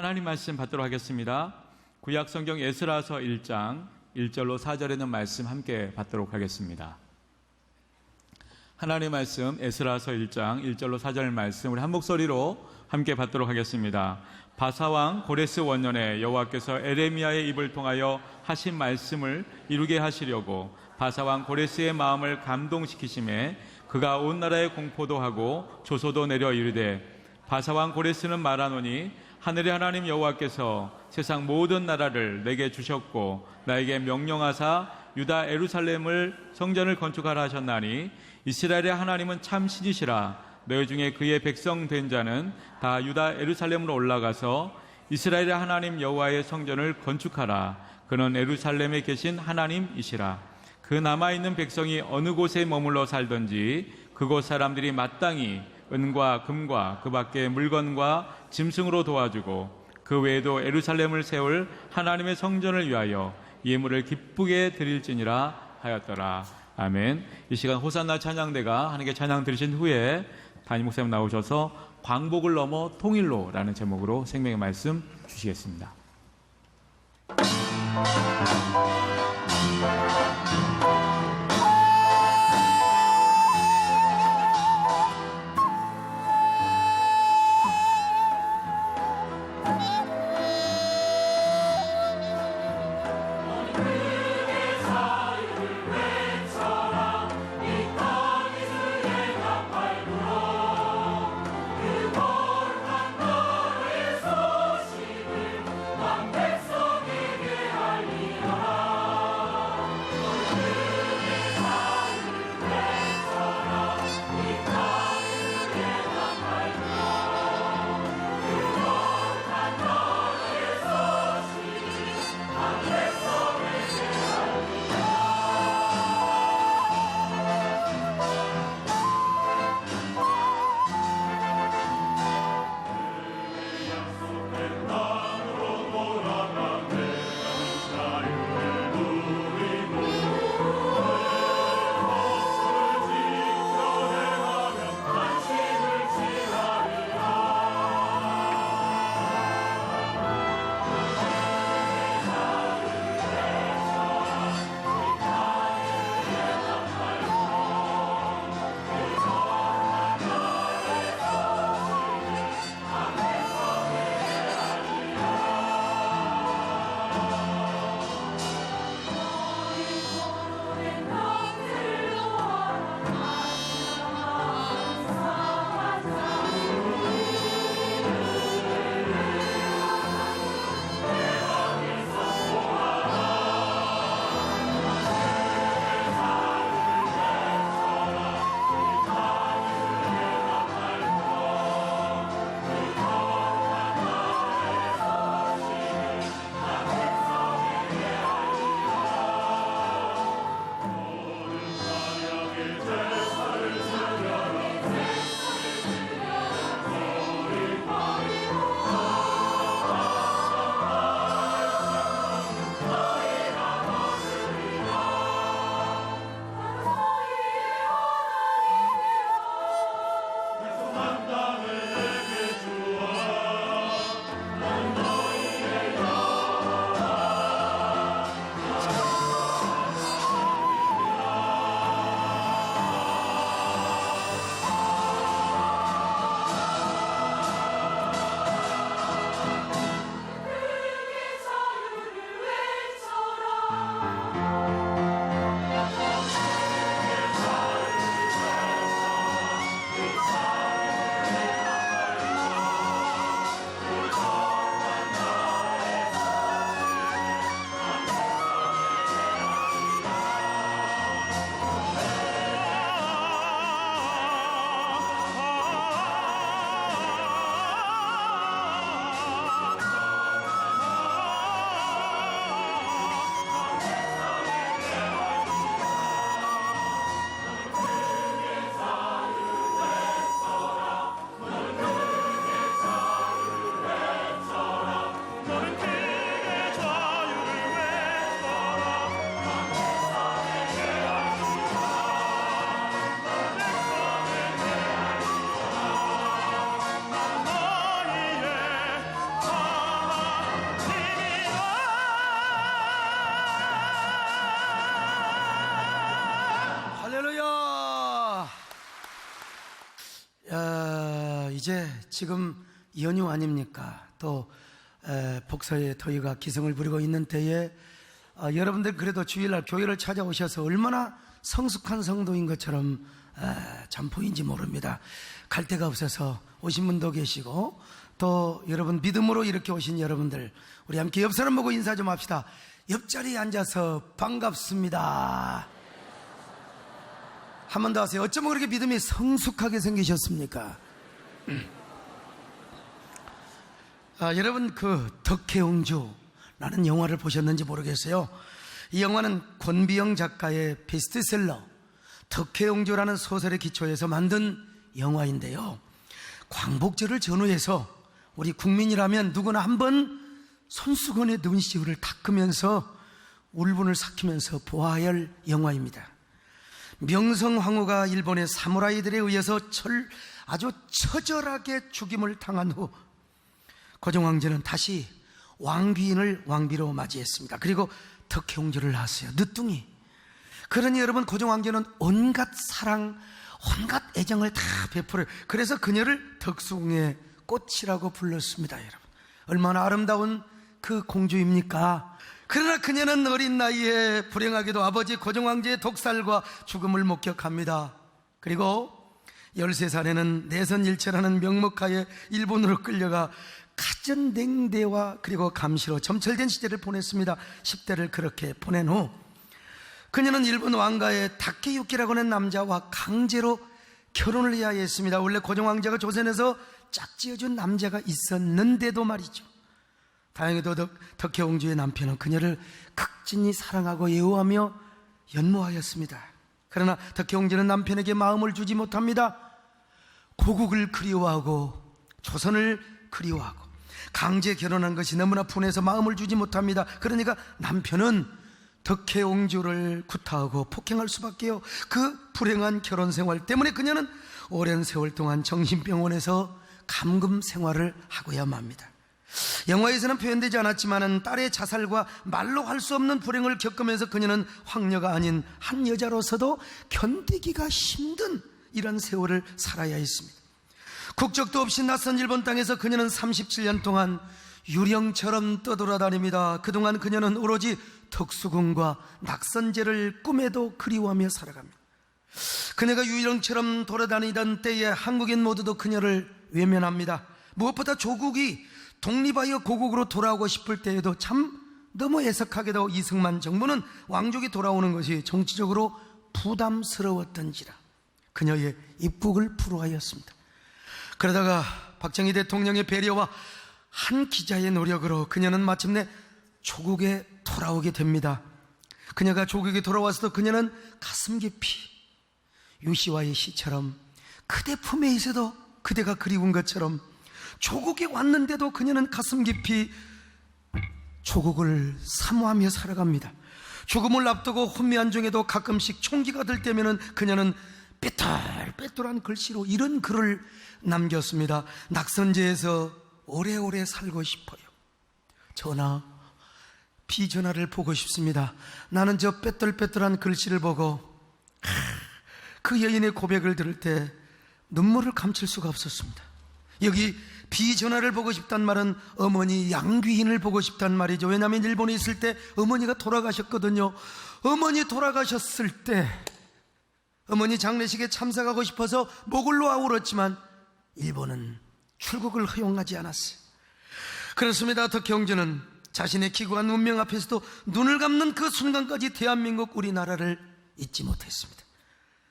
하나님 말씀 받도록 하겠습니다. 구약 성경 에스라서 1장 1절로 4절에 있는 말씀 함께 받도록 하겠습니다. 하나님의 말씀 에스라서 1장 1절로 4절 말씀 우리 한 목소리로 함께 받도록 하겠습니다. 바사왕 고레스 원년에 여호와께서 에레미야의 입을 통하여 하신 말씀을 이루게 하시려고 바사왕 고레스의 마음을 감동시키심에 그가 온 나라에 공포도 하고 조소도 내려 이르되 바사왕 고레스는 말하노니 하늘의 하나님 여호와께서 세상 모든 나라를 내게 주셨고 나에게 명령하사 유다 예루살렘을 성전을 건축하라 하셨나니 이스라엘의 하나님은 참 신이시라. 너희 중에 그의 백성 된 자는 다 유다 예루살렘으로 올라가서 이스라엘의 하나님 여호와의 성전을 건축하라. 그는 예루살렘에 계신 하나님이시라. 그 남아있는 백성이 어느 곳에 머물러 살든지 그곳 사람들이 마땅히 은과 금과 그 밖의 물건과 짐승으로 도와주고 그 외에도 예루살렘을 세울 하나님의 성전을 위하여 예물을 기쁘게 드릴지니라 하였더라. 아멘. 이 시간 호산나 찬양대가 하나님께 찬양 드리신 후에 담임 목사님 나오셔서 광복을 넘어 통일로라는 제목으로 생명의 말씀 주시겠습니다. 백성에게 알리라. 이제 지금 연휴 아닙니까? 또 복서의 더위가 기승을 부리고 있는 때에 여러분들 그래도 주일날 교회를 찾아오셔서 얼마나 성숙한 성도인 것처럼 참 보인지 모릅니다. 갈 데가 없어서 오신 분도 계시고, 또 여러분 믿음으로 이렇게 오신 여러분들, 우리 함께 옆 사람 보고 인사 좀 합시다. 옆자리에 앉아서 반갑습니다. 한 번 더 하세요. 어쩌면 그렇게 믿음이 성숙하게 생기셨습니까? 여러분 덕혜옹주라는 영화를 보셨는지 모르겠어요. 이 영화는 권비영 작가의 베스트셀러 덕혜옹주라는 소설에 기초해서 만든 영화인데요, 광복절을 전후해서 우리 국민이라면 누구나 한번 손수건에 눈시울을 닦으면서 울분을 삭히면서 보아야 할 영화입니다. 명성황후가 일본의 사무라이들에 의해서 아주 처절하게 죽임을 당한 후 고종황제는 다시 왕귀인을 왕비로 맞이했습니다. 그리고 덕혜옹주를 낳았어요. 늦둥이. 그러니 여러분, 고종황제는 온갖 사랑, 온갖 애정을 다 베풀어요. 그래서 그녀를 덕수궁의 꽃이라고 불렀습니다. 여러분, 얼마나 아름다운 그 공주입니까? 그러나 그녀는 어린 나이에 불행하게도 아버지 고종황제의 독살과 죽음을 목격합니다. 그리고 13살에는 내선일체라는 명목하에 일본으로 끌려가 가전냉대와 그리고 감시로 점철된 시절을 보냈습니다. 10대를 그렇게 보낸 후 그녀는 일본 왕가의 다케유키라고 하는 남자와 강제로 결혼을 해야 했습니다. 원래 고종황제가 조선에서 짝지어준 남자가 있었는데도 말이죠, 다행히도 덕혜옹주의 남편은 그녀를 극진히 사랑하고 예우하며 연모하였습니다. 그러나 덕혜옹주는 남편에게 마음을 주지 못합니다. 고국을 그리워하고 조선을 그리워하고 강제 결혼한 것이 너무나 분해서 마음을 주지 못합니다. 그러니까 남편은 덕혜옹주를 구타하고 폭행할 수밖에요. 그 불행한 결혼 생활 때문에 그녀는 오랜 세월 동안 정신병원에서 감금 생활을 하고야 맙니다. 영화에서는 표현되지 않았지만 딸의 자살과 말로 할 수 없는 불행을 겪으면서 그녀는 황녀가 아닌 한 여자로서도 견디기가 힘든 이런 세월을 살아야 했습니다. 국적도 없이 낯선 일본 땅에서 그녀는 37년 동안 유령처럼 떠돌아다닙니다. 그동안 그녀는 오로지 덕수궁과 낙선제를 꿈에도 그리워하며 살아갑니다. 그녀가 유령처럼 돌아다니던 때에 한국인 모두도 그녀를 외면합니다. 무엇보다 조국이 독립하여 고국으로 돌아오고 싶을 때에도 참 너무 애석하게도 이승만 정부는 왕족이 돌아오는 것이 정치적으로 부담스러웠던지라 그녀의 입국을 불허하였습니다. 그러다가 박정희 대통령의 배려와 한 기자의 노력으로 그녀는 마침내 조국에 돌아오게 됩니다. 그녀가 조국에 돌아와서도 그녀는 가슴 깊이 유시와의 시처럼 그대 품에 있어도 그대가 그리운 것처럼 조국에 왔는데도 그녀는 가슴 깊이 조국을 사모하며 살아갑니다. 죽음을 앞두고 혼미한 중에도 가끔씩 총기가 들 때면은 그녀는 삐뚤빼뚤한 글씨로 이런 글을 남겼습니다. 낙선제에서 오래오래 살고 싶어요. 전하, 비전하를 보고 싶습니다. 나는 저 빼뚤빼뚤한 글씨를 보고 그 여인의 고백을 들을 때 눈물을 감출 수가 없었습니다. 여기 비전하를 보고 싶단 말은 어머니 양귀인을 보고 싶단 말이죠. 왜냐하면 일본에 있을 때 어머니가 돌아가셨거든요. 어머니 돌아가셨을 때 어머니 장례식에 참석하고 싶어서 목을 놓아 울었지만 일본은 출국을 허용하지 않았어요. 그렇습니다. 덕혜옹주는 자신의 기구한 운명 앞에서도 눈을 감는 그 순간까지 대한민국 우리나라를 잊지 못했습니다.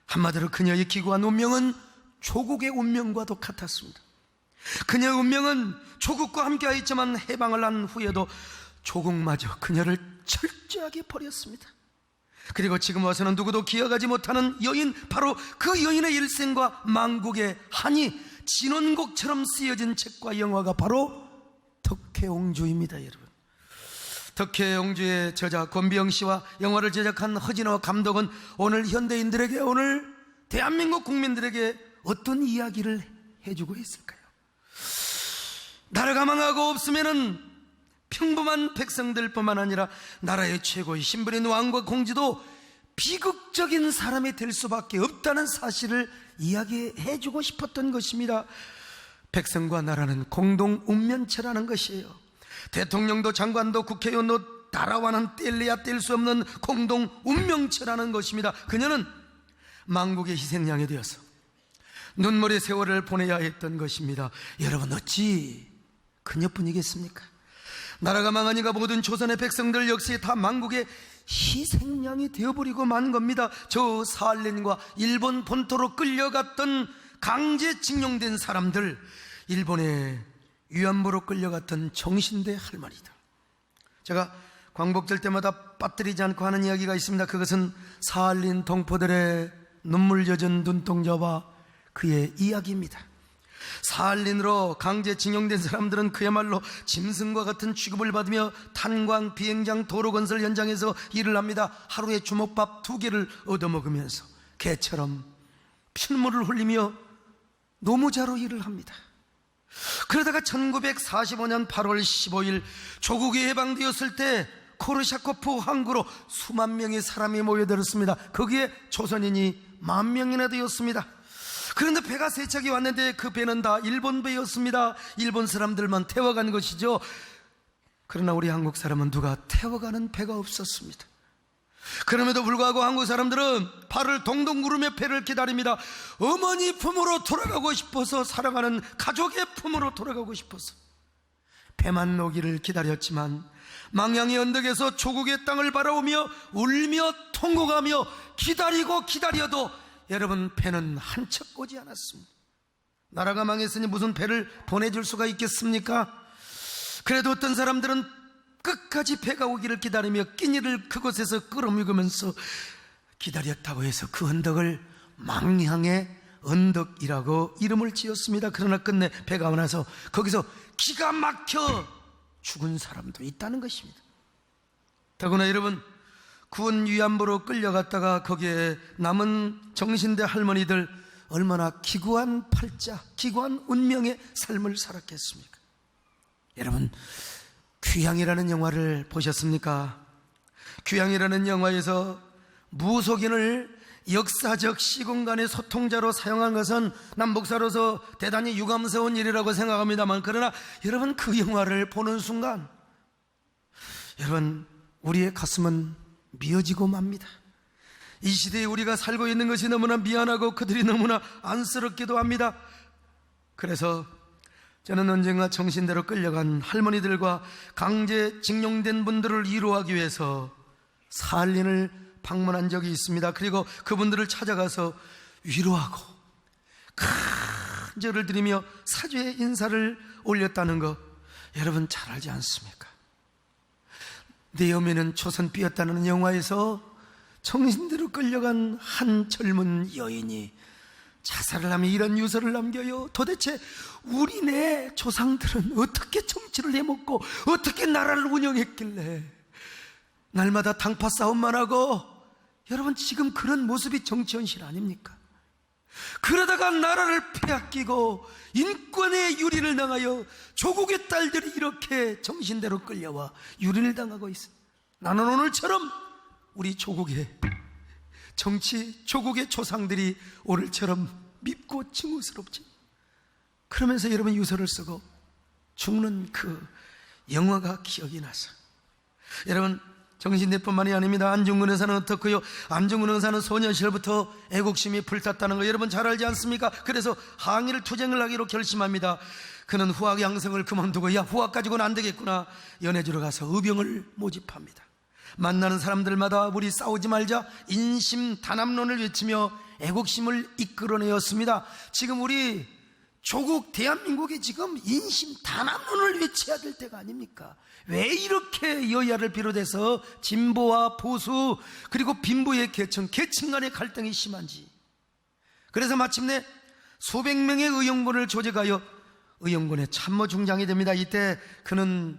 한마디로 그녀의 기구한 운명은 조국의 운명과도 같았습니다. 그녀의 운명은 조국과 함께하였지만 해방을 한 후에도 조국마저 그녀를 철저하게 버렸습니다. 그리고 지금 와서는 누구도 기억하지 못하는 여인, 바로 그 여인의 일생과 만국의 한이 진원곡처럼 쓰여진 책과 영화가 바로 덕혜옹주입니다. 여러분, 덕혜옹주의 저자 권비영 씨와 영화를 제작한 허진호 감독은 오늘 현대인들에게, 오늘 대한민국 국민들에게 어떤 이야기를 해주고 있을까요? 나라가 망하고 없으면은 평범한 백성들뿐만 아니라 나라의 최고의 신분인 왕과 공주도 비극적인 사람이 될 수밖에 없다는 사실을 이야기해주고 싶었던 것입니다. 백성과 나라는 공동 운명체라는 것이에요. 대통령도 장관도 국회의원도 나라와는 뗄래야 뗄 수 없는 공동 운명체라는 것입니다. 그녀는 만국의 희생양이 되어서 눈물의 세월을 보내야 했던 것입니다. 여러분, 어찌 그녀뿐이겠습니까? 나라가 망하니까 모든 조선의 백성들 역시 다 만국의 희생양이 되어버리고 만 겁니다. 저 사할린과 일본 본토로 끌려갔던 강제징용된 사람들, 일본의 위안부로 끌려갔던 정신대 할머니들. 제가 광복절 때마다 빠뜨리지 않고 하는 이야기가 있습니다. 그것은 사할린 동포들의 눈물 젖은 눈동자와 그의 이야기입니다. 사할린으로 강제징용된 사람들은 그야말로 짐승과 같은 취급을 받으며 탄광, 비행장, 도로 건설 현장에서 일을 합니다. 하루에 주먹밥 2개를 얻어먹으면서 개처럼 피눈물을 흘리며 노무자로 일을 합니다. 그러다가 1945년 8월 15일 조국이 해방되었을 때 코르샤코프 항구로 수만 명의 사람이 모여들었습니다. 거기에 조선인이 10,000명이나 되었습니다. 그런데 배가 세 척이 왔는데 그 배는 다 일본 배였습니다. 일본 사람들만 태워간 것이죠. 그러나 우리 한국 사람은 누가 태워가는 배가 없었습니다. 그럼에도 불구하고 한국 사람들은 발을 동동 구르며 배를 기다립니다. 어머니 품으로 돌아가고 싶어서, 사랑하는 가족의 품으로 돌아가고 싶어서 배만 오기를 기다렸지만 망향의 언덕에서 조국의 땅을 바라보며 울며 통곡하며 기다리고 기다려도 여러분, 배는 한 척 오지 않았습니다. 나라가 망했으니 무슨 배를 보내줄 수가 있겠습니까? 그래도 어떤 사람들은 끝까지 배가 오기를 기다리며 끼니를 그곳에서 끌어먹으면서 기다렸다고 해서 그 언덕을 망향의 언덕이라고 이름을 지었습니다. 그러나 끝내 배가 와서 거기서 기가 막혀 죽은 사람도 있다는 것입니다. 더구나 여러분, 구원 위안부로 끌려갔다가 거기에 남은 정신대 할머니들 얼마나 기구한 팔자, 기구한 운명의 삶을 살았겠습니까? 여러분, 귀향이라는 영화를 보셨습니까? 귀향이라는 영화에서 무속인을 역사적 시공간의 소통자로 사용한 것은 난 목사로서 대단히 유감스러운 일이라고 생각합니다만, 그러나 여러분, 그 영화를 보는 순간 여러분, 우리의 가슴은 미어지고 맙니다. 이 시대에 우리가 살고 있는 것이 너무나 미안하고 그들이 너무나 안쓰럽기도 합니다. 그래서 저는 언젠가 정신대로 끌려간 할머니들과 강제징용된 분들을 위로하기 위해서 사할린을 방문한 적이 있습니다. 그리고 그분들을 찾아가서 위로하고 큰 절을 드리며 사죄의 인사를 올렸다는 거 여러분 잘 알지 않습니까? 내 염에는 초선 삐었다는 영화에서 정신대로 끌려간 한 젊은 여인이 자살을 하며 이런 유서를 남겨요. 도대체 우리네 조상들은 어떻게 정치를 해먹고 어떻게 나라를 운영했길래 날마다 당파 싸움만 하고, 여러분 지금 그런 모습이 정치 현실 아닙니까? 그러다가 나라를 빼앗기고 인권의 유린을 당하여 조국의 딸들이 이렇게 정신대로 끌려와 유린을 당하고 있어요. 나는 오늘처럼 우리 조국의 정치, 조국의 조상들이 오늘처럼 밉고 증오스럽지. 그러면서 여러분 유서를 쓰고 죽는 그 영화가 기억이 나서, 여러분 정신대뿐만이 아닙니다. 안중근 의사는 어떻고요? 안중근 의사는 소년 시절부터 애국심이 불탔다는 거 여러분 잘 알지 않습니까? 그래서 항일 투쟁을 하기로 결심합니다. 그는 후학 양성을 그만두고 후학 가지고는 안 되겠구나, 연해주로 가서 의병을 모집합니다. 만나는 사람들마다 우리 싸우지 말자, 인심 단합론을 외치며 애국심을 이끌어내었습니다. 지금 우리 조국 대한민국이 지금 인심 단합론을 외쳐야 될 때가 아닙니까? 왜 이렇게 여야를 비롯해서 진보와 보수 그리고 빈부의 계층 간의 갈등이 심한지. 그래서 마침내 수백 명의 의용군을 조직하여 의용군의 참모중장이 됩니다. 이때 그는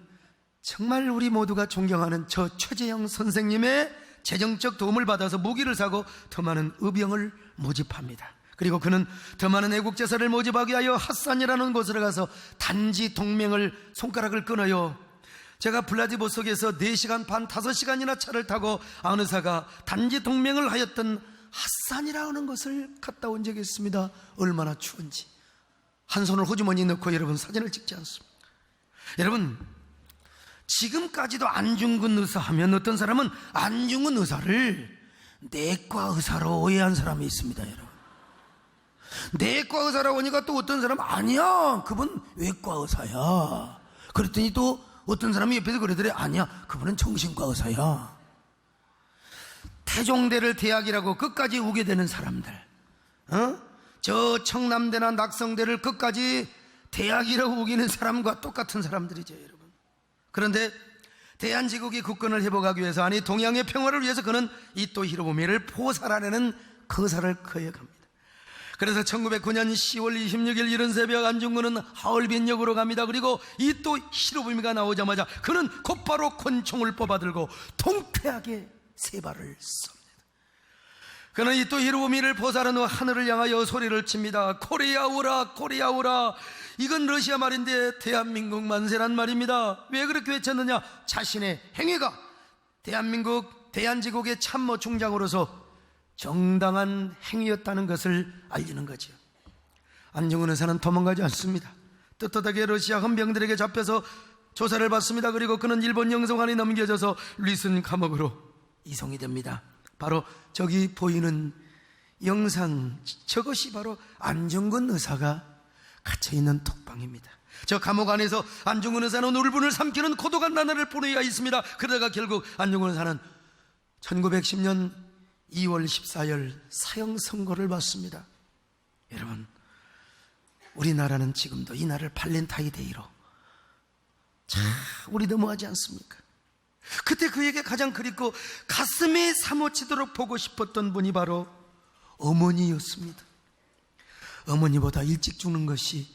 정말 우리 모두가 존경하는 저 최재형 선생님의 재정적 도움을 받아서 무기를 사고 더 많은 의병을 모집합니다. 그리고 그는 더 많은 애국제사를 모집하기 위하여 핫산이라는 곳으로 가서 단지 동맹을 손가락을 끊어요. 제가 블라디보스톡에서 4시간 반 5시간이나 차를 타고 안 의사가 단지 동맹을 하였던 핫산이라는 곳을 갔다 온 적이 있습니다. 얼마나 추운지. 한 손을 호주머니에 넣고 여러분 사진을 찍지 않습니까? 여러분, 지금까지도 안중근 의사 하면 어떤 사람은 안중근 의사를 내과 의사로 오해한 사람이 있습니다. 여러분, 내과 의사라고 하니까 또 어떤 사람은 아니야, 그분 외과 의사야. 그랬더니 또 어떤 사람이 옆에서 그러더래, 아니야, 그분은 정신과 의사야. 태종대를 대학이라고 끝까지 우게 되는 사람들, 저 청남대나 낙성대를 끝까지 대학이라고 우기는 사람과 똑같은 사람들이죠, 여러분. 그런데 대한제국이 국권을 회복하기 위해서, 아니 동양의 평화를 위해서 그는 이토 히로부미를 포살하려는 거사를 거역합니다. 그래서 1909년 10월 26일 이른 새벽 안중근은 하얼빈역으로 갑니다. 그리고 이토 히로부미가 나오자마자 그는 곧바로 권총을 뽑아들고 통쾌하게 세 발을 쏩니다. 그는 이토 히로부미를 포살한 후 하늘을 향하여 소리를 칩니다. 코리아 오라, 코리아 오라. 이건 러시아 말인데 대한민국 만세란 말입니다. 왜 그렇게 외쳤느냐? 자신의 행위가 대한민국, 대한제국의 참모 총장으로서 정당한 행위였다는 것을 알리는 거죠. 안중근 의사는 도망가지 않습니다. 떳떳하게 러시아 헌병들에게 잡혀서 조사를 받습니다. 그리고 그는 일본 영성관에 넘겨져서 리슨 감옥으로 이송이 됩니다. 바로 저기 보이는 영상, 저것이 바로 안중근 의사가 갇혀있는 톡방입니다. 저 감옥 안에서 안중근 의사는 울분을 삼키는 고독한 나날을 보내야 있습니다. 그러다가 결국 안중근 의사는 1910년 2월 14일 사형 선고를 받습니다. 여러분, 우리나라는 지금도 이 날을 발렌타인데이로 참 우리 넘어가지 않습니까? 그때 그에게 가장 그립고 가슴에 사무치도록 보고 싶었던 분이 바로 어머니였습니다. 어머니보다 일찍 죽는 것이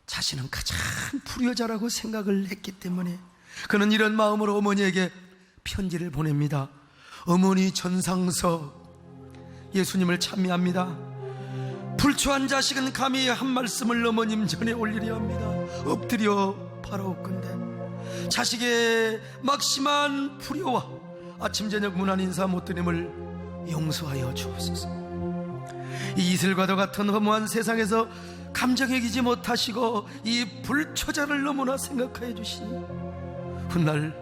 자신은 가장 불효자라고 생각을 했기 때문에 그는 이런 마음으로 어머니에게 편지를 보냅니다. 어머니 전상서, 예수님을 찬미합니다. 불초한 자식은 감히 한 말씀을 어머님 전에 올리려 합니다. 엎드려 바라옵건대 자식의 막심한 불효와 아침 저녁 문안 인사 못 드림을 용서하여 주옵소서. 이 이슬과도 같은 허무한 세상에서 감정에 기지 못하시고 이 불초자를 너무나 생각하여 주시니 훗날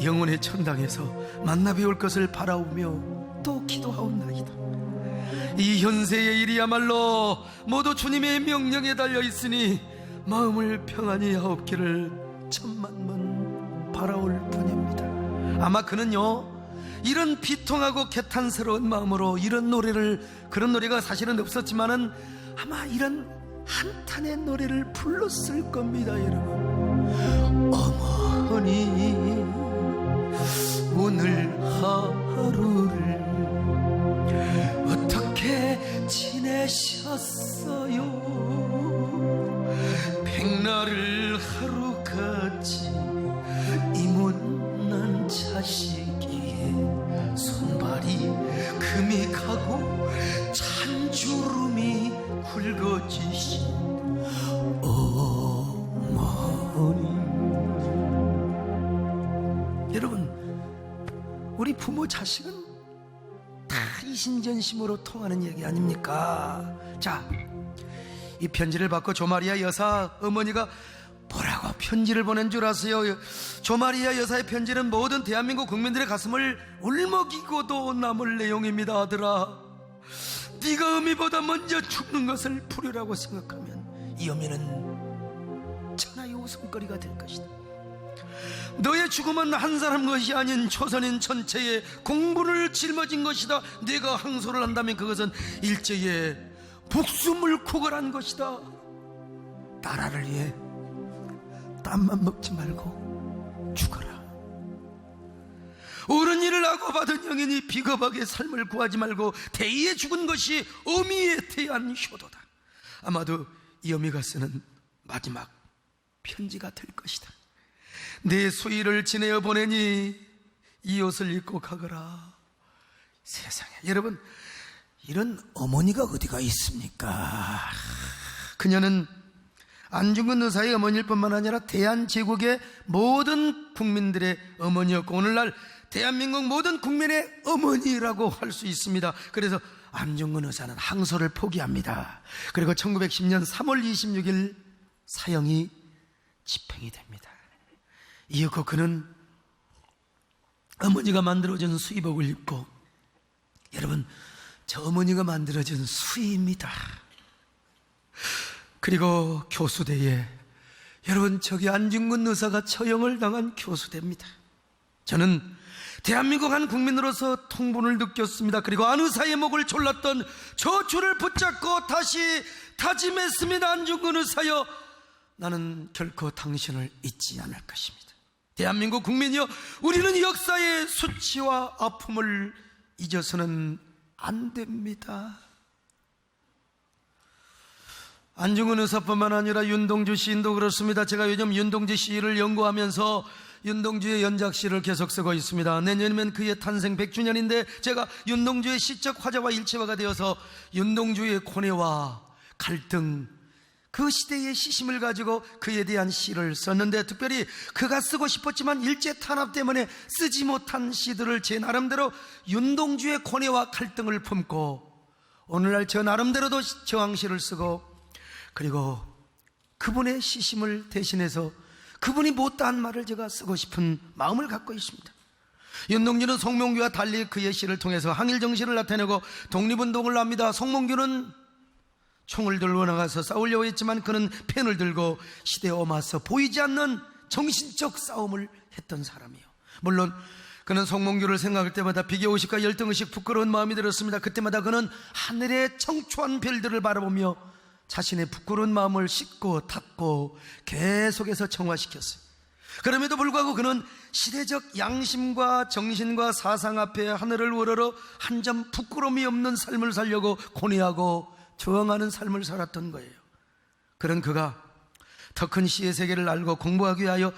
영혼의 천당에서 만나 뵈올 것을 바라오며 또 기도하옵나이다. 이 현세의 일이야말로 모두 주님의 명령에 달려 있으니 마음을 평안히 하옵기를 천만번 바라올 뿐입니다. 아마 그는요, 이런 비통하고 개탄스러운 마음으로 이런 노래를, 그런 노래가 사실은 없었지만은 아마 이런 한탄의 노래를 불렀을 겁니다. 여러분, 어머니 오늘 하루를 어떻게 지내셨어요? 백날을 하루같이 이 못난 자식이 손발이 금이 가고 찬주름이 굵어지신 어머니. 여러분, 우리 부모 자식은 다 이심전심으로 통하는 얘기 아닙니까? 자, 이 편지를 받고 조마리아 여사 어머니가 뭐라고 편지를 보낸 줄 아세요? 조마리아 여사의 편지는 모든 대한민국 국민들의 가슴을 울먹이고도 남을 내용입니다. 아들아, 네가 어미보다 먼저 죽는 것을 불효라고 생각하면 이 어미는 천하의 웃음거리가 될 것이다. 너의 죽음은 한 사람 것이 아닌 조선인 전체의 공분을 짊어진 것이다. 네가 항소를 한다면 그것은 일제의 목숨을 구걸한 것이다. 나라를 위해 땀만 먹지 말고 죽어라. 옳은 일을 하고 받은 영인이 비겁하게 삶을 구하지 말고 대의에 죽은 것이 어미에 대한 효도다. 아마도 이 어미가 쓰는 마지막 편지가 될 것이다. 내 수의를 지내어 보내니 이 옷을 입고 가거라. 세상에, 여러분, 이런 어머니가 어디가 있습니까? 그녀는 안중근 의사의 어머니일 뿐만 아니라 대한제국의 모든 국민들의 어머니였고 오늘날 대한민국 모든 국민의 어머니라고 할 수 있습니다. 그래서 안중근 의사는 항소를 포기합니다. 그리고 1910년 3월 26일 사형이 집행이 됩니다. 이윽고 그는 어머니가 만들어준 수의복을 입고, 여러분, 저 어머니가 만들어준 수의입니다. 그리고 교수대에, 여러분, 저기 안중근 의사가 처형을 당한 교수대입니다. 저는 대한민국 한 국민으로서 통분을 느꼈습니다. 그리고 안 의사의 목을 졸랐던 저 줄을 붙잡고 다시 다짐했습니다. 안중근 의사여, 나는 결코 당신을 잊지 않을 것입니다. 대한민국 국민이여, 우리는 역사의 수치와 아픔을 잊어서는 안 됩니다. 안중근 의사뿐만 아니라 윤동주 시인도 그렇습니다. 제가 요즘 윤동주 시를 연구하면서 윤동주의 연작시를 계속 쓰고 있습니다. 내년이면 그의 탄생 100주년인데 제가 윤동주의 시적 화자와 일체화가 되어서 윤동주의 고뇌와 갈등, 그 시대의 시심을 가지고 그에 대한 시를 썼는데, 특별히 그가 쓰고 싶었지만 일제 탄압 때문에 쓰지 못한 시들을 제 나름대로 윤동주의 고뇌와 갈등을 품고 오늘날 저 나름대로도 저항시를 쓰고, 그리고 그분의 시심을 대신해서 그분이 못다한 말을 제가 쓰고 싶은 마음을 갖고 있습니다. 윤동주는 송몽규와 달리 그의 시를 통해서 항일정신을 나타내고 독립운동을 합니다. 송몽규는 총을 들고 나가서 싸우려고 했지만 그는 펜을 들고 시대에 엄하서 보이지 않는 정신적 싸움을 했던 사람이에요. 물론 그는 송몽규를 생각할 때마다 비교의식과 열등의식, 부끄러운 마음이 들었습니다. 그때마다 그는 하늘의 청초한 별들을 바라보며 자신의 부끄러운 마음을 씻고 닦고 계속해서 정화시켰어요. 그럼에도 불구하고 그는 시대적 양심과 정신과 사상 앞에 하늘을 우러러 한 점 부끄러움이 없는 삶을 살려고 고뇌하고 저항하는 삶을 살았던 거예요. 그런 그가 더 큰 시의 세계를 알고 공부하기 위하여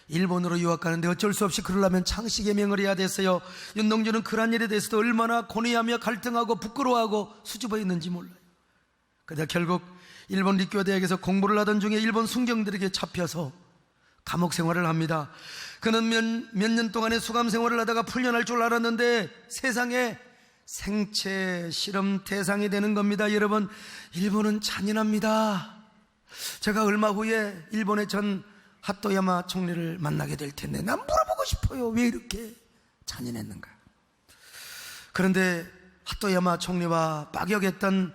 일본으로 유학 가는데 어쩔 수 없이 그러려면 창씨개명을 해야 됐어요. 윤동주는 그런 일에 대해서도 얼마나 고뇌하며 갈등하고 부끄러워하고 수줍어 있는지 몰라요. 그러다 결국 일본立교대학에서 공부를 하던 중에 일본 순경들에게 잡혀서 감옥 생활을 합니다. 그는 몇 년 동안의 수감 생활을 하다가 풀려날 줄 알았는데 세상에 생체 실험 대상이 되는 겁니다. 여러분, 일본은 잔인합니다. 제가 얼마 후에 일본의 전 하토야마 총리를 만나게 될 텐데 난 물어보고 싶어요. 왜 이렇게 잔인했는가? 그런데 하토야마 총리와 빠격했던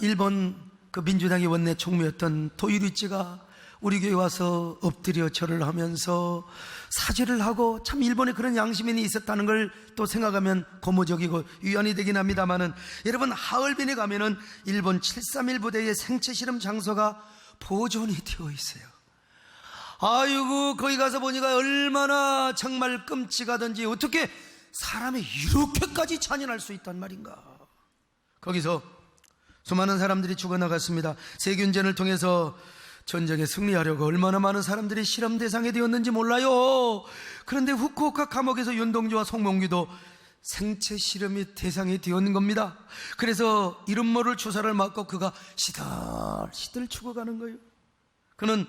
일본 그 민주당의 원내 총무였던 도유리치가 우리 교회 와서 엎드려 절을 하면서 사죄를 하고, 참 일본에 그런 양심인이 있었다는 걸 또 생각하면 고무적이고 위안이 되긴 합니다만은, 여러분, 하얼빈에 가면은 일본 731 부대의 생체 실험 장소가 보존이 되어 있어요. 아이고, 거기 가서 보니까 얼마나 정말 끔찍하던지, 어떻게 사람이 이렇게까지 잔인할 수 있단 말인가. 거기서 수많은 사람들이 죽어나갔습니다. 세균전을 통해서 전쟁에 승리하려고 얼마나 많은 사람들이 실험 대상이 되었는지 몰라요. 그런데 후쿠오카 감옥에서 윤동주와 송몽규도 생체 실험의 대상이 되었는 겁니다. 그래서 이름 모를 주사를 맞고 그가 시들시들 죽어가는 거예요. 그는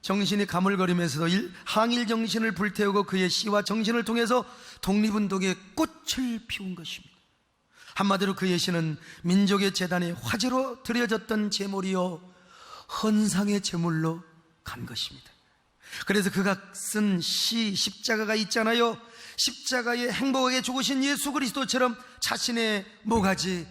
정신이 가물거리면서도 항일 정신을 불태우고 그의 시와 정신을 통해서 독립운동의 꽃을 피운 것입니다. 한마디로 그의 시는 민족의 재단에 화제로 드려졌던 제물이요, 헌상의 제물로 간 것입니다. 그래서 그가 쓴 시 십자가가 있잖아요. 십자가에 행복하게 죽으신 예수 그리스도처럼 자신의 모가지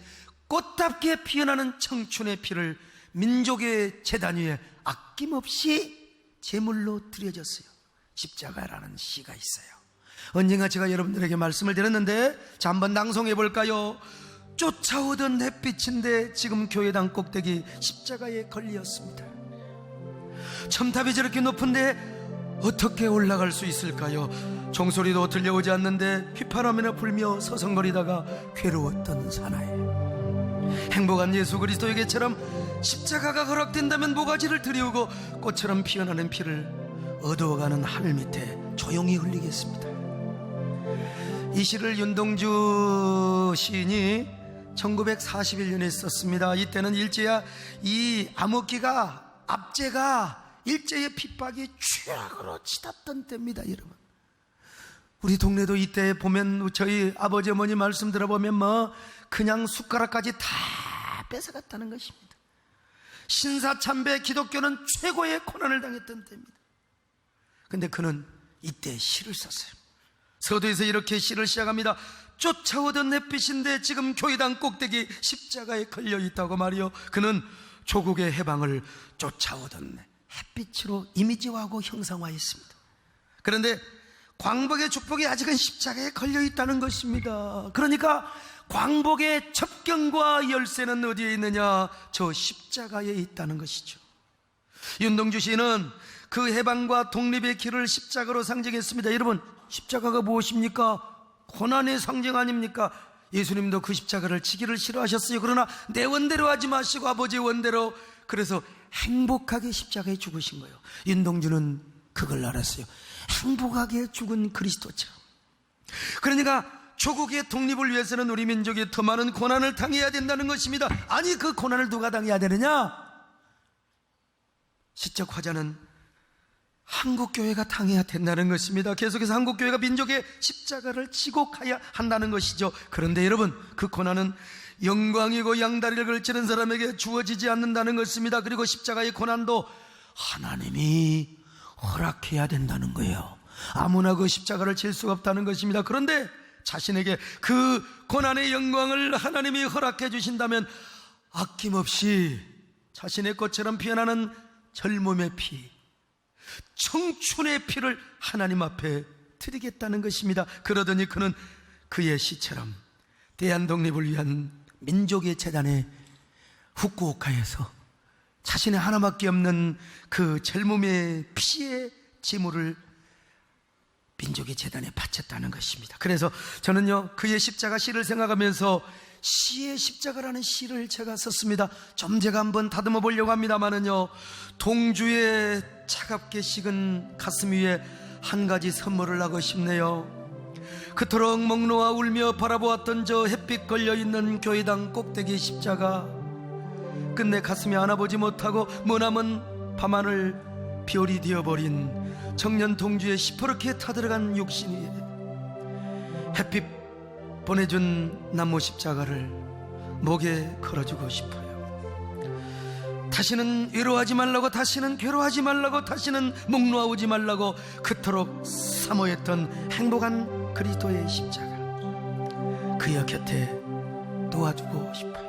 꽃답게 피어나는 청춘의 피를 민족의 재단 위에 아낌없이 제물로 드려졌어요. 십자가라는 시가 있어요. 언젠가 제가 여러분들에게 말씀을 드렸는데, 자, 한번 낭송해 볼까요? 쫓아오던 햇빛인데 지금 교회당 꼭대기 십자가에 걸렸습니다. 첨탑이 저렇게 높은데 어떻게 올라갈 수 있을까요? 종소리도 들려오지 않는데 휘파람이나 불며 서성거리다가 괴로웠던 사나이. 행복한 예수 그리스도에게처럼 십자가가 허락된다면 모가지를 들이우고 꽃처럼 피어나는 피를 어두워가는 하늘 밑에 조용히 흘리겠습니다. 이 시를 윤동주 시인이 1941년에 썼습니다. 이때는 일제야 이 암흑기가, 압제가 일제의 핍박이 최악으로 치닫던 때입니다. 여러분, 우리 동네도 이때 보면 저희 아버지 어머니 말씀 들어보면 그냥 숟가락까지 다 뺏어갔다는 것입니다. 신사참배 기독교는 최고의 고난을 당했던 때입니다. 근데 그는 이때 시를 썼어요. 서두에서 이렇게 시를 시작합니다. 쫓아오던 햇빛인데 지금 교회당 꼭대기 십자가에 걸려있다고 말이요. 그는 조국의 해방을 쫓아오던 햇빛으로 이미지화하고 형상화했습니다. 그런데 광복의 축복이 아직은 십자가에 걸려있다는 것입니다. 그러니까 광복의 첩경과 열쇠는 어디에 있느냐? 저 십자가에 있다는 것이죠. 윤동주 시인은 그 해방과 독립의 길을 십자가로 상징했습니다. 여러분, 십자가가 무엇입니까? 고난의 상징 아닙니까? 예수님도 그 십자가를 지기를 싫어하셨어요. 그러나 내 원대로 하지 마시고 아버지의 원대로, 그래서 행복하게 십자가에 죽으신 거예요. 윤동주는 그걸 알았어요. 행복하게 죽은 그리스도처럼. 그러니까 조국의 독립을 위해서는 우리 민족이 더 많은 고난을 당해야 된다는 것입니다. 아니, 그 고난을 누가 당해야 되느냐? 시적 화자는 한국교회가 당해야 된다는 것입니다. 계속해서 한국교회가 민족의 십자가를 지고 가야 한다는 것이죠. 그런데 여러분, 그 고난은 영광이고 양다리를 걸치는 사람에게 주어지지 않는다는 것입니다. 그리고 십자가의 고난도 하나님이 허락해야 된다는 거예요. 아무나 그 십자가를 질 수가 없다는 것입니다. 그런데 자신에게 그 고난의 영광을 하나님이 허락해 주신다면 아낌없이 자신의 꽃처럼 피어나는 젊음의 피, 청춘의 피를 하나님 앞에 드리겠다는 것입니다. 그러더니 그는 그의 시처럼 대한독립을 위한 민족의 재단에 후쿠오카에서 자신의 하나밖에 없는 그 젊음의 피의 제물을 민족의 재단에 바쳤다는 것입니다. 그래서 저는요, 그의 십자가 시를 생각하면서 시의 십자가라는 시를 제가 썼습니다. 좀 제가 한번 다듬어 보려고 합니다만은요, 동주의 차갑게 식은 가슴 위에 한 가지 선물을 하고 싶네요. 그토록 목 놓아 울며 바라보았던 저 햇빛 걸려있는 교회당 꼭대기 십자가, 끝내 가슴에 안아보지 못하고 머나먼 밤하늘 별이 되어버린 청년 동주의 시퍼렇게 타들어간 육신 위에 햇빛 보내준 나무 십자가를 목에 걸어주고 싶어요. 다시는 외로워하지 말라고, 다시는 괴로워하지 말라고, 다시는 목 놓아오지 말라고 그토록 사모했던 행복한 그리스도의 십자가, 그의 곁에 놓아주고 싶어요.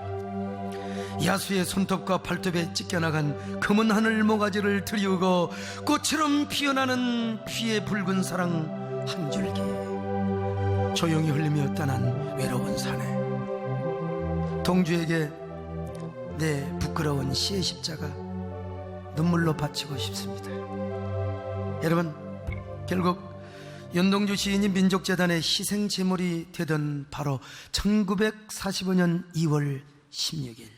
야수의 손톱과 발톱에 찢겨나간 검은 하늘 모가지를 들이우고 꽃처럼 피어나는 피의 붉은 사랑 한 줄기, 조용히 흘리며 떠난 외로운 산에 동주에게 내 부끄러운 시의 십자가 눈물로 바치고 싶습니다. 여러분, 결국 윤동주 시인이 민족재단의 희생제물이 되던 바로 1945년 2월 16일,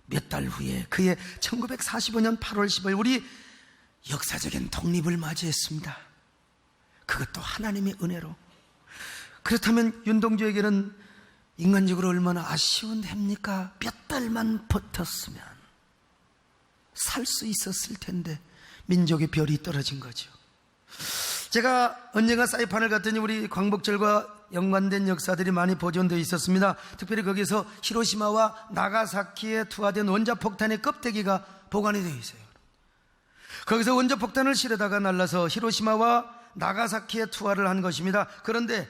몇 달 후에 그의 1945년 8월 15일 우리 역사적인 독립을 맞이했습니다. 그것도 하나님의 은혜로. 그렇다면 윤동주에게는 인간적으로 얼마나 아쉬운 해입니까? 몇 달만 버텼으면 살 수 있었을 텐데 민족의 별이 떨어진 거죠. 제가 언젠가 사이판을 갔더니 우리 광복절과 연관된 역사들이 많이 보존되어 있었습니다. 특별히 거기서 히로시마와 나가사키에 투하된 원자폭탄의 껍데기가 보관이 되어 있어요. 거기서 원자폭탄을 실어다가 날라서 히로시마와 나가사키에 투하를 한 것입니다. 그런데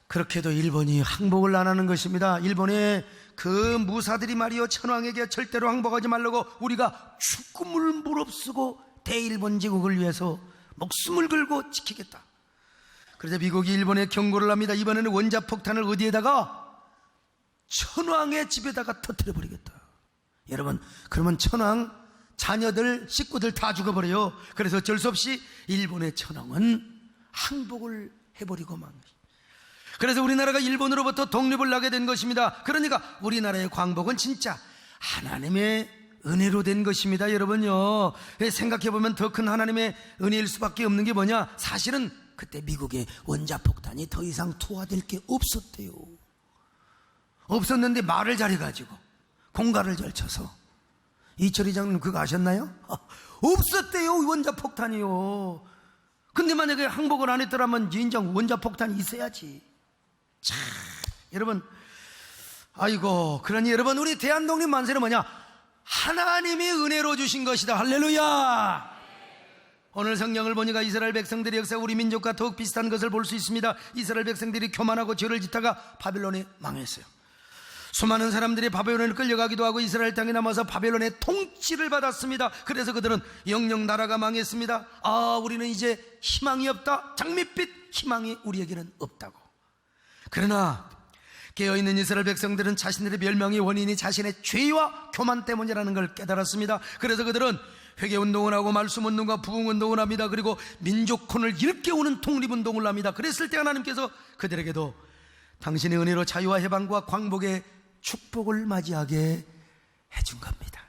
그렇게도 일본이 항복을 안 하는 것입니다. 일본의 그 무사들이 말이요, 천황에게 절대로 항복하지 말라고 우리가 죽음을 무릅쓰고 대일본 제국을 위해서 목숨을 걸고 지키겠다. 그래서 미국이 일본에 경고를 합니다. 이번에는 원자폭탄을 어디에다가? 천황의 집에다가 터뜨려버리겠다. 여러분, 그러면 천황 자녀들 식구들 다 죽어버려요. 그래서 어쩔 수 없이 일본의 천황은 항복을 해버리고 만 것입니다. 그래서 우리나라가 일본으로부터 독립을 하게 된 것입니다. 그러니까 우리나라의 광복은 진짜 하나님의 은혜로 된 것입니다. 여러분요, 생각해보면 더 큰 하나님의 은혜일 수밖에 없는 게 뭐냐? 사실은 그때 미국의 원자폭탄이 더 이상 투하될 게 없었대요. 없었는데 말을 잘해가지고 공갈을 절쳐서, 이철희 장님 그거 아셨나요? 없었대요, 원자폭탄이요. 근데 만약에 항복을 안 했더라면 인정 원자폭탄이 있어야지. 자, 여러분, 아이고, 그러니 여러분, 우리 대한독립 만세는 뭐냐? 하나님이 은혜로 주신 것이다. 할렐루야. 오늘 성경을 보니까 이스라엘 백성들의 역사 우리 민족과 더욱 비슷한 것을 볼 수 있습니다. 이스라엘 백성들이 교만하고 죄를 짓다가 바벨론에 망했어요. 수많은 사람들이 바벨론에 끌려가기도 하고 이스라엘 땅에 남아서 바벨론의 통치를 받았습니다. 그래서 그들은 영영 나라가 망했습니다. 아, 우리는 이제 희망이 없다. 장밋빛 희망이 우리에게는 없다고. 그러나 깨어있는 이스라엘 백성들은 자신들의 멸망의 원인이 자신의 죄와 교만 때문이라는 걸 깨달았습니다. 그래서 그들은 회개운동을 하고 말씀운동과 부흥운동을 합니다. 그리고 민족혼을 일깨우는 독립운동을 합니다. 그랬을 때 하나님께서 그들에게도 당신의 은혜로 자유와 해방과 광복의 축복을 맞이하게 해준 겁니다.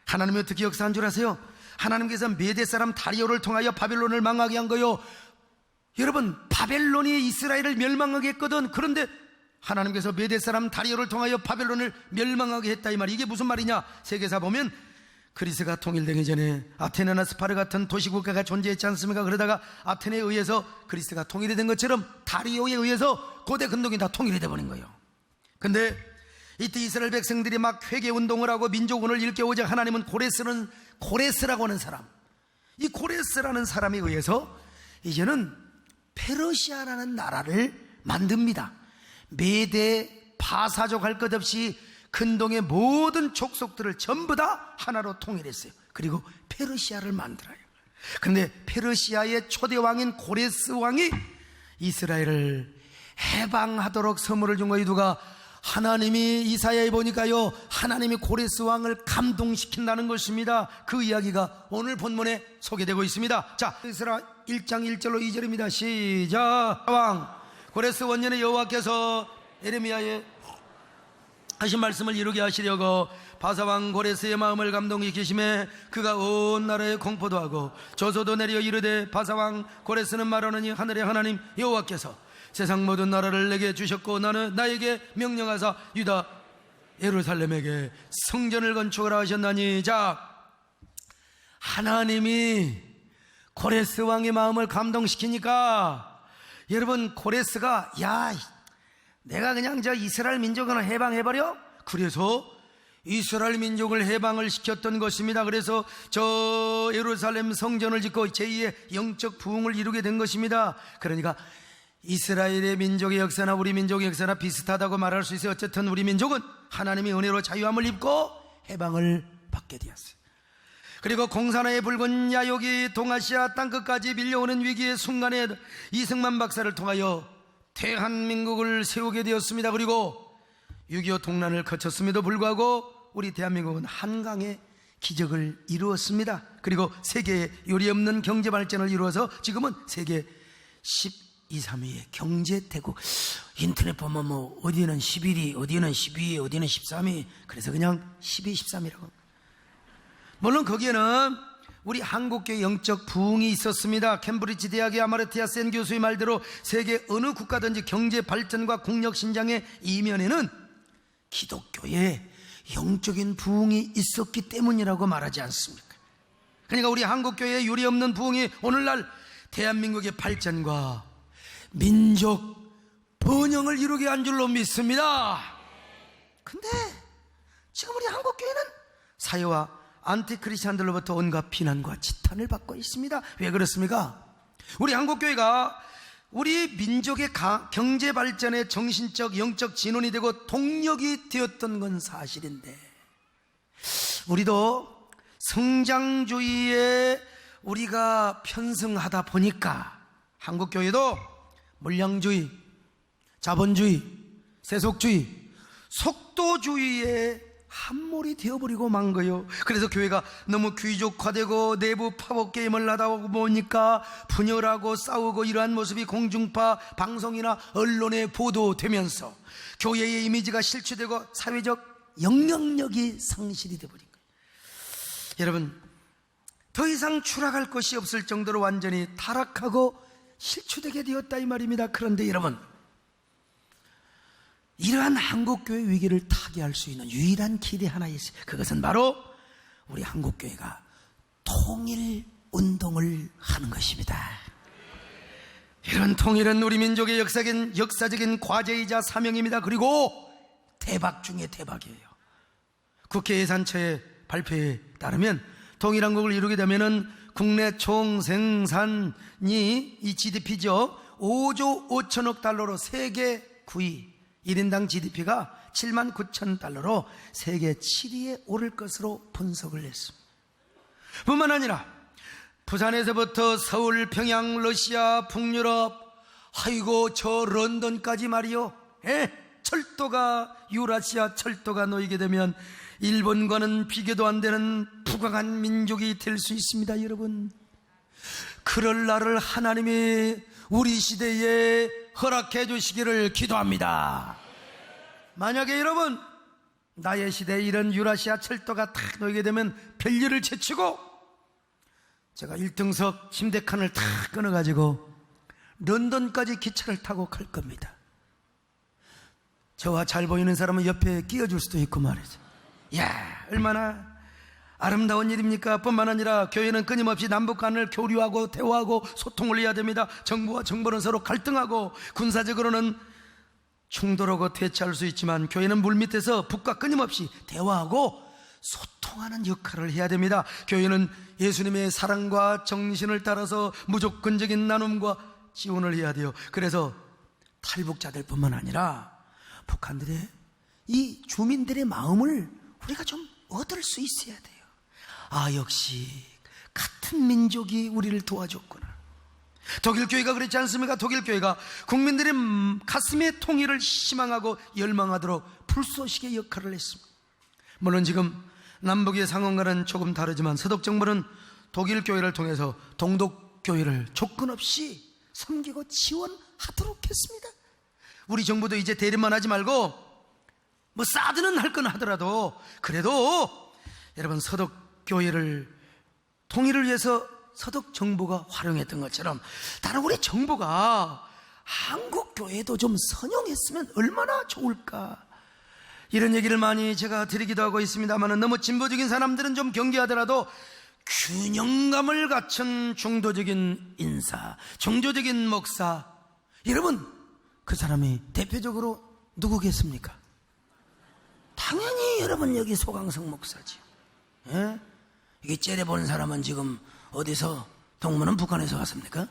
하나님이 어떻게 역사한 줄 아세요? 하나님께서 메대 사람 다리오를 통하여 바벨론을 망하게 한 거요. 여러분, 바벨론이 이스라엘을 멸망하게 했거든. 그런데 하나님께서 메대 사람 다리오를 통하여 바벨론을 멸망하게 했다 이 말이. 이게 무슨 말이냐? 세계사 보면 그리스가 통일되기 전에 아테네나 스파르 같은 도시국가가 존재했지 않습니까? 그러다가 아테네에 의해서 그리스가 통일이 된 것처럼 다리오에 의해서 고대 근동이 다 통일이 돼버린 거예요. 근데 이때 이스라엘 백성들이 막 회개운동을 하고 민족운을 일깨우자 하나님은 고레스라고 하는 사람, 이 고레스라는 사람에 의해서 이제는 페르시아라는 나라를 만듭니다. 메대 바사족 할 것 없이 근동의 모든 족속들을 전부 다 하나로 통일했어요. 그리고 페르시아를 만들어요. 그런데 페르시아의 초대 왕인 고레스 왕이 이스라엘을 해방하도록 선물을 준 거예요. 누가? 하나님이. 이사야에 보니까요, 하나님이 고레스 왕을 감동시킨다는 것입니다. 그 이야기가 오늘 본문에 소개되고 있습니다. 자, 에스라 1장 1절로 2절입니다. 시작. 왕 고레스 원년에 여호와께서 에레미야의 하신 말씀을 이루게 하시려고 바사왕 고레스의 마음을 감동시키심에 그가 온 나라에 공포도 하고 조소도 내려 이르되 바사왕 고레스는 말하느니 하늘의 하나님 여호와께서 세상 모든 나라를 내게 주셨고 나에게 명령하사 유다 예루살렘에게 성전을 건축하라 하셨나니. 자, 하나님이 고레스 왕의 마음을 감동시키니까 여러분, 고레스가 야, 내가 그냥 저 이스라엘 민족을 해방해버려? 그래서 이스라엘 민족을 해방을 시켰던 것입니다. 그래서 저 예루살렘 성전을 짓고 제2의 영적 부흥을 이루게 된 것입니다. 그러니까 이스라엘의 민족의 역사나 우리 민족의 역사나 비슷하다고 말할 수 있어요. 어쨌든 우리 민족은 하나님의 은혜로 자유함을 입고 해방을 받게 되었어요. 그리고 공산화의 붉은 야욕이 동아시아 땅끝까지 밀려오는 위기의 순간에 이승만 박사를 통하여 대한민국을 세우게 되었습니다. 그리고 6.25 동란을 거쳤음에도 불구하고 우리 대한민국은 한강의 기적을 이루었습니다. 그리고 세계의 요리없는 경제발전을 이루어서 지금은 세계 12, 3위의 경제대국. 인터넷 보면 뭐 어디는 11위, 어디는 12위, 어디는 13위. 그래서 그냥 12, 13위라고. 물론 거기에는 우리 한국교회 영적 부흥이 있었습니다. 캠브리지 대학의 아마르티아 센 교수의 말대로 세계 어느 국가든지 경제 발전과 국력 신장의 이면에는 기독교의 영적인 부흥이 있었기 때문이라고 말하지 않습니까? 그러니까 우리 한국교회의 유례없는 부흥이 오늘날 대한민국의 발전과 민족 번영을 이루게 한 줄로 믿습니다. 근데 지금 우리 한국교회는 사회와 안티크리스찬들로부터 온갖 비난과 지탄을 받고 있습니다. 왜 그렇습니까? 우리 한국교회가 우리 민족의 경제 발전의 정신적 영적 진원이 되고 동력이 되었던 건 사실인데, 우리도 성장주의에 우리가 편승하다 보니까 한국교회도 물량주의, 자본주의, 세속주의, 속도주의에 함몰이 되어버리고 만 거예요. 그래서 교회가 너무 귀족화되고 내부 파워 게임을 하다 보니까 분열하고 싸우고 이러한 모습이 공중파 방송이나 언론에 보도되면서 교회의 이미지가 실추되고 사회적 영향력이 상실이 되어버린 거예요. 여러분, 더 이상 추락할 것이 없을 정도로 완전히 타락하고 실추되게 되었다 이 말입니다. 그런데 여러분, 이러한 한국교회 위기를 타개할 수 있는 유일한 길이 하나 있어요. 그것은 바로 우리 한국교회가 통일운동을 하는 것입니다. 이런 통일은 우리 민족의 역사적인 과제이자 사명입니다. 그리고 대박 중에 대박이에요. 국회 예산처의 발표에 따르면 통일한국을 이루게 되면은 국내 총 생산이 이 GDP죠. 5조 5천억 달러로 세계 9위, 1인당 GDP가 7만 9천 달러로 세계 7위에 오를 것으로 분석을 했습니다. 뿐만 아니라 부산에서부터 서울, 평양, 러시아, 북유럽, 아이고 저 런던까지 말이요. 철도가, 유라시아 철도가 놓이게 되면 일본과는 비교도 안 되는 부강한 민족이 될 수 있습니다. 여러분, 그럴 날을 하나님이 우리 시대에 허락해 주시기를 기도합니다. 만약에 여러분 나의 시대에 이런 유라시아 철도가 탁 놓이게 되면 별일을 제치고 제가 1등석 침대 칸을 탁 끊어가지고 런던까지 기차를 타고 갈 겁니다. 저와 잘 보이는 사람은 옆에 끼워줄 수도 있고 말이죠. 이야, 얼마나 아름다운 일입니까? 뿐만 아니라 교회는 끊임없이 남북 간을 교류하고 대화하고 소통을 해야 됩니다. 정부와 정부는 서로 갈등하고 군사적으로는 충돌하고 대치할 수 있지만 교회는 물밑에서 북과 끊임없이 대화하고 소통하는 역할을 해야 됩니다. 교회는 예수님의 사랑과 정신을 따라서 무조건적인 나눔과 지원을 해야 돼요. 그래서 탈북자들 뿐만 아니라 북한들의 이 주민들의 마음을 우리가 좀 얻을 수 있어야 돼요. 아, 역시 같은 민족이 우리를 도와줬구나. 독일 교회가 그렇지 않습니까? 독일 교회가 국민들의 가슴의 통일을 희망하고 열망하도록 불쏘시개 역할을 했습니다. 물론 지금 남북의 상황과는 조금 다르지만 서독 정부는 독일 교회를 통해서 동독 교회를 조건 없이 섬기고 지원하도록 했습니다. 우리 정부도 이제 대립만 하지 말고 뭐 사드는 할 건 하더라도 그래도 여러분 서독 교회를 통일을 위해서 서독 정부가 활용했던 것처럼 다른 우리 정부가 한국 교회도 좀 선용했으면 얼마나 좋을까, 이런 얘기를 많이 제가 드리기도 하고 있습니다만 너무 진보적인 사람들은 좀 경계하더라도 균형감을 갖춘 중도적인 인사, 종교적인 목사, 여러분 그 사람이 대표적으로 누구겠습니까? 당연히 여러분 여기 소강성 목사지. 예? 이게 째려본 사람은 지금 어디서, 동무는 북한에서 왔습니까?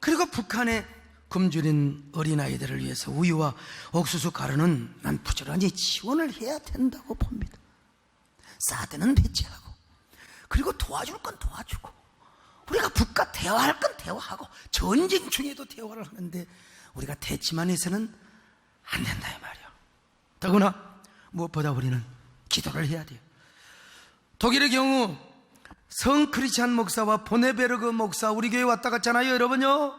그리고 북한의 굶주린 어린아이들을 위해서 우유와 옥수수 가루는 난 부지런히 지원을 해야 된다고 봅니다. 사드는 배치하고, 그리고 도와줄 건 도와주고, 우리가 북과 대화할 건 대화하고, 전쟁 중에도 대화를 하는데 우리가 대치만 해서는 안 된다 이 말이야. 더구나 무엇보다 우리는 기도를 해야 돼요. 독일의 경우 성 크리스찬 목사와 보네베르그 목사 우리 교회 왔다 갔잖아요. 여러분요,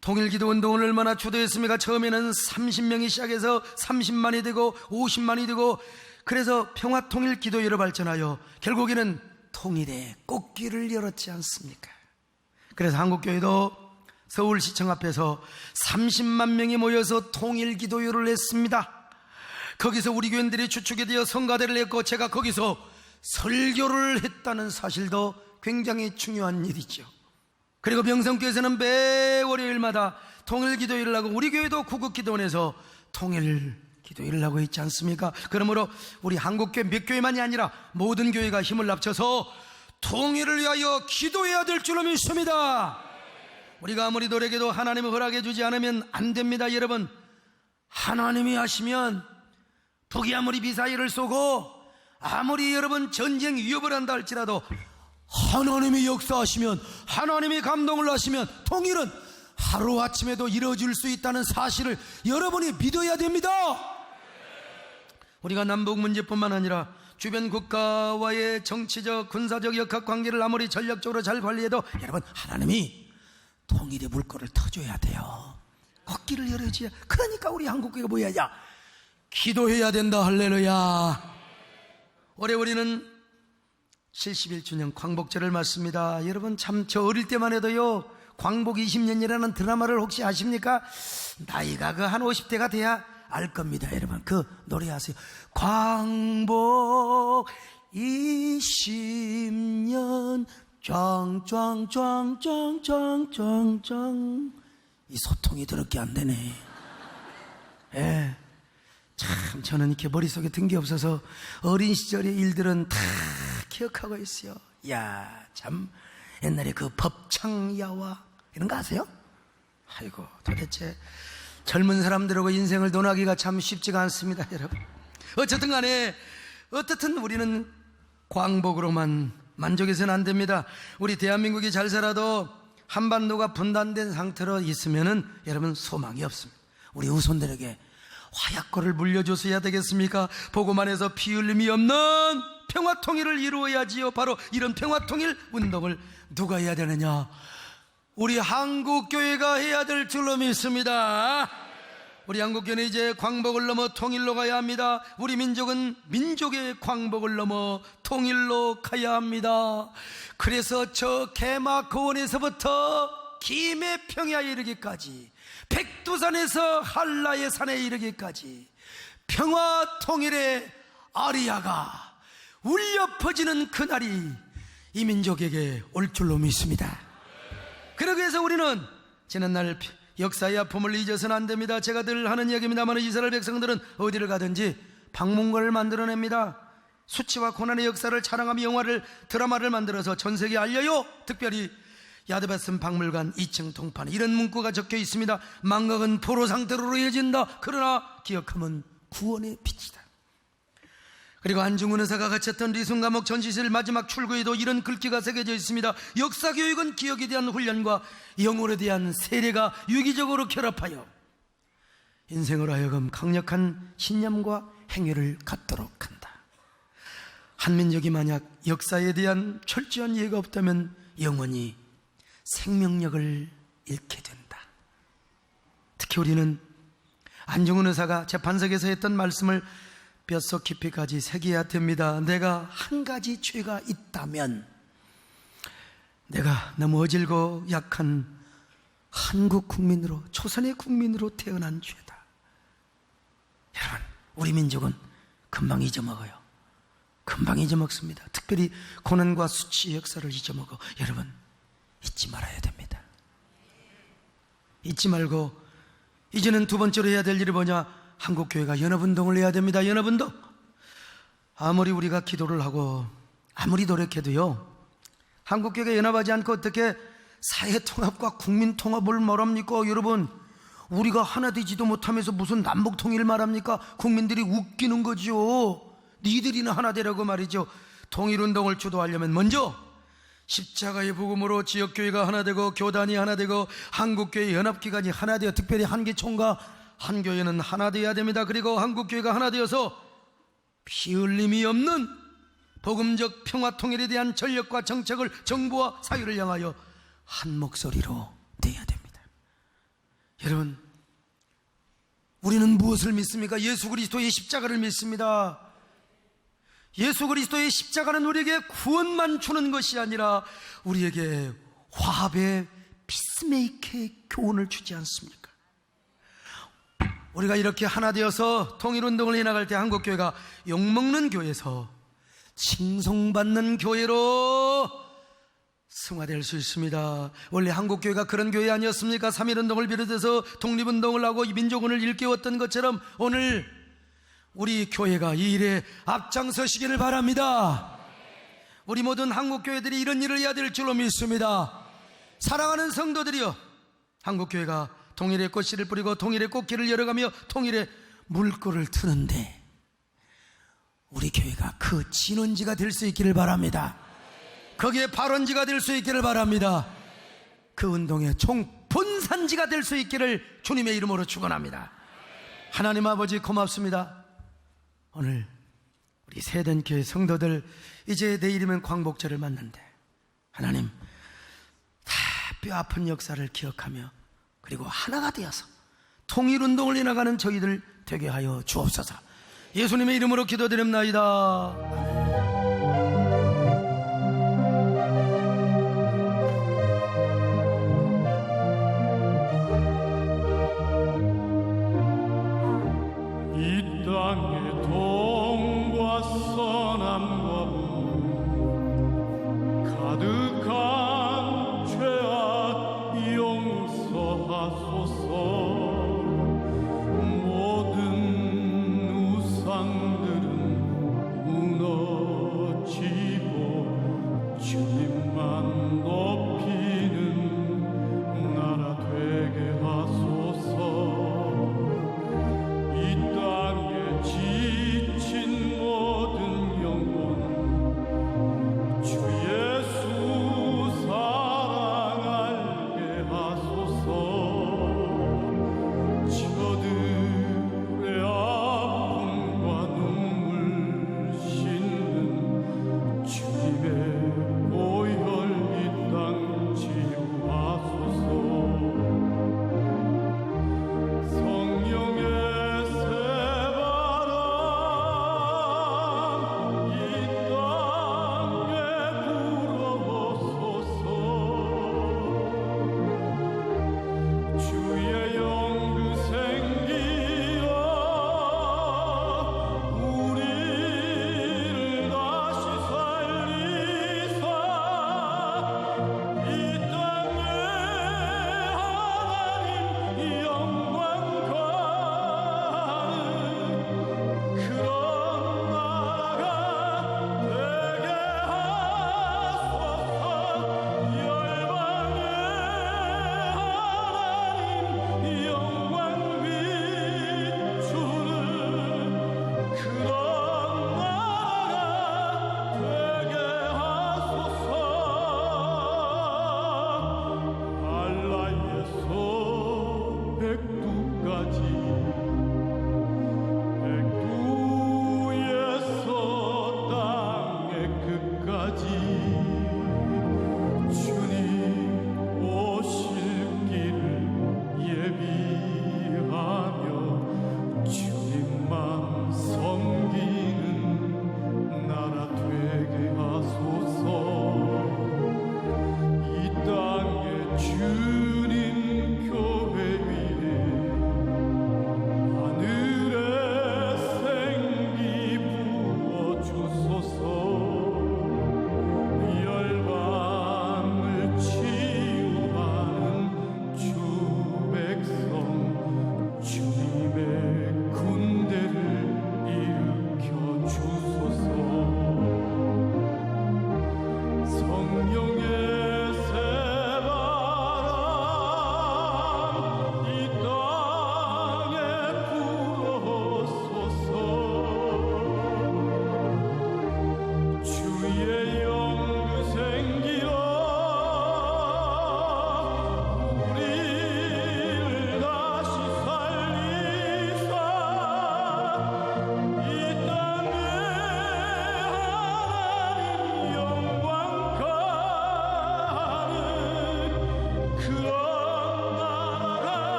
통일기도 운동을 얼마나 주도했습니까? 처음에는 30명이 시작해서 30만이 되고 50만이 되고, 그래서 평화통일기도회로 발전하여 결국에는 통일의 꽃길을 열었지 않습니까? 그래서 한국교회도 서울시청 앞에서 30만 명이 모여서 통일기도회를 했습니다. 거기서 우리 교인들이 주축이 되어 성가대를 했고, 제가 거기서 설교를 했다는 사실도 굉장히 중요한 일이죠. 그리고 명성교회에서는 매 월요일마다 통일기도회를 하고, 우리 교회도 구국기도원에서 통일기도회를 하고 있지 않습니까? 그러므로 우리 한국교회 몇 교회만이 아니라 모든 교회가 힘을 합쳐서 통일을 위하여 기도해야 될 줄로 믿습니다. 우리가 아무리 노력해도 하나님을 허락해 주지 않으면 안 됩니다. 여러분, 하나님이 하시면 북이 아무리 미사일을 쏘고 아무리 여러분 전쟁 위협을 한다 할지라도 하나님이 역사하시면, 하나님이 감동을 하시면 통일은 하루아침에도 이루어질 수 있다는 사실을 여러분이 믿어야 됩니다. 우리가 남북 문제뿐만 아니라 주변 국가와의 정치적, 군사적 역학관계를 아무리 전략적으로 잘 관리해도 여러분, 하나님이 통일의 물꼬를 터줘야 돼요. 걷기를 열어줘야. 그러니까 우리 한국교회가 뭐야? 야, 기도해야 된다. 할렐루야. 올해 우리는 71주년 광복절을 맞습니다. 여러분, 참 저 어릴 때만 해도요, 광복 20년이라는 드라마를 혹시 아십니까? 나이가 그 한 50대가 돼야 알 겁니다. 여러분, 그 노래하세요. 광복 20년 짱짱짱짱짱짱짱 이 소통이 더럽게 안 되네. 예. 참 저는 이렇게 머릿속에 든 게 없어서 어린 시절의 일들은 다 기억하고 있어요. 야, 참 옛날에 그 법창야와 이런 거 아세요? 아이고, 도대체 젊은 사람들하고 인생을 논하기가 참 쉽지가 않습니다, 여러분. 어쨌든 간에 어떻든 우리는 광복으로만 만족해서는 안 됩니다. 우리 대한민국이 잘 살아도 한반도가 분단된 상태로 있으면은 여러분 소망이 없습니다. 우리 후손들에게 화약고를 물려줘서야 되겠습니까? 보고만 해서 피 흘림이 없는 평화통일을 이루어야지요. 바로 이런 평화통일 운동을 누가 해야 되느냐? 우리 한국교회가 해야 될 줄로 믿습니다. 우리 한국교회는 이제 광복을 넘어 통일로 가야 합니다. 우리 민족은 민족의 광복을 넘어 통일로 가야 합니다. 그래서 저 개마고원에서부터 김해평야에 이르기까지, 백두산에서 한라의 산에 이르기까지 평화 통일의 아리아가 울려 퍼지는 그날이 이 민족에게 올 줄로 믿습니다. 그러기 위해서 우리는 지난날 역사의 아픔을 잊어서는 안 됩니다. 제가 늘 하는 이야기입니다만 이스라엘 백성들은 어디를 가든지 박물관을 만들어냅니다. 수치와 고난의 역사를 자랑하며 영화를, 드라마를 만들어서 전 세계에 알려요. 특별히 야드바슨 박물관 2층 동판에 이런 문구가 적혀 있습니다. 망각은 포로 상태로 이어진다. 그러나 기억함은 구원의 빛이다. 그리고 안중근 의사가 갇혔던 리순 감옥 전시실 마지막 출구에도 이런 글귀가 새겨져 있습니다. 역사교육은 기억에 대한 훈련과 영혼에 대한 세례가 유기적으로 결합하여 인생을 하여금 강력한 신념과 행위를 갖도록 한다. 한민족이 만약 역사에 대한 철저한 이해가 없다면 영원히 생명력을 잃게 된다. 특히 우리는 안중근 의사가 재판석에서 했던 말씀을 뼛속 깊이까지 새겨야 됩니다. 내가 한 가지 죄가 있다면 내가 너무 어질고 약한 한국 국민으로, 조선의 국민으로 태어난 죄다. 여러분, 우리 민족은 금방 잊어먹어요. 금방 잊어먹습니다. 특별히 고난과 수치의 역사를 잊어먹어. 여러분, 잊지 말아야 됩니다. 잊지 말고 이제는 두 번째로 해야 될 일이 뭐냐? 한국교회가 연합운동을 해야 됩니다. 연합운동. 아무리 우리가 기도를 하고 아무리 노력해도요, 한국교회가 연합하지 않고 어떻게 사회통합과 국민통합을 말합니까? 여러분, 우리가 하나 되지도 못하면서 무슨 남북통일을 말합니까? 국민들이 웃기는 거죠. 니들이나 하나 되라고 말이죠. 통일운동을 주도하려면 먼저 십자가의 복음으로 지역교회가 하나 되고, 교단이 하나 되고, 한국교회 연합기관이 하나 되어, 특별히 한기총과 한교회는 하나 되어야 됩니다. 그리고 한국교회가 하나 되어서 피 흘림이 없는 복음적 평화통일에 대한 전력과 정책을 정부와 사회를 향하여 한 목소리로 내야 됩니다. 여러분, 우리는 무엇을 믿습니까? 예수 그리스도의 십자가를 믿습니다. 예수 그리스도의 십자가는 우리에게 구원만 주는 것이 아니라 우리에게 화합의 피스메이커의 교훈을 주지 않습니까? 우리가 이렇게 하나 되어서 통일운동을 해나갈 때 한국교회가 욕먹는 교회에서 칭송받는 교회로 승화될 수 있습니다. 원래 한국교회가 그런 교회 아니었습니까? 3.1운동을 비롯해서 독립운동을 하고 민족운을 일깨웠던 것처럼 오늘 우리 교회가 이 일에 앞장서시기를 바랍니다. 우리 모든 한국교회들이 이런 일을 해야 될 줄로 믿습니다. 사랑하는 성도들이여, 한국교회가 통일의 꽃씨를 뿌리고 통일의 꽃길을 열어가며 통일의 물꼬를 트는데 우리 교회가 그 진원지가 될 수 있기를 바랍니다. 거기에 발원지가 될 수 있기를 바랍니다. 그 운동의 총본산지가 될 수 있기를 주님의 이름으로 축원합니다. 하나님 아버지 고맙습니다. 오늘 우리 세den교회 성도들 이제 내일이면 광복절을 맞는데 하나님, 다 뼈아픈 역사를 기억하며 그리고 하나가 되어서 통일운동을 이어나가는 저희들 되게 하여 주옵소서. 예수님의 이름으로 기도드립나이다.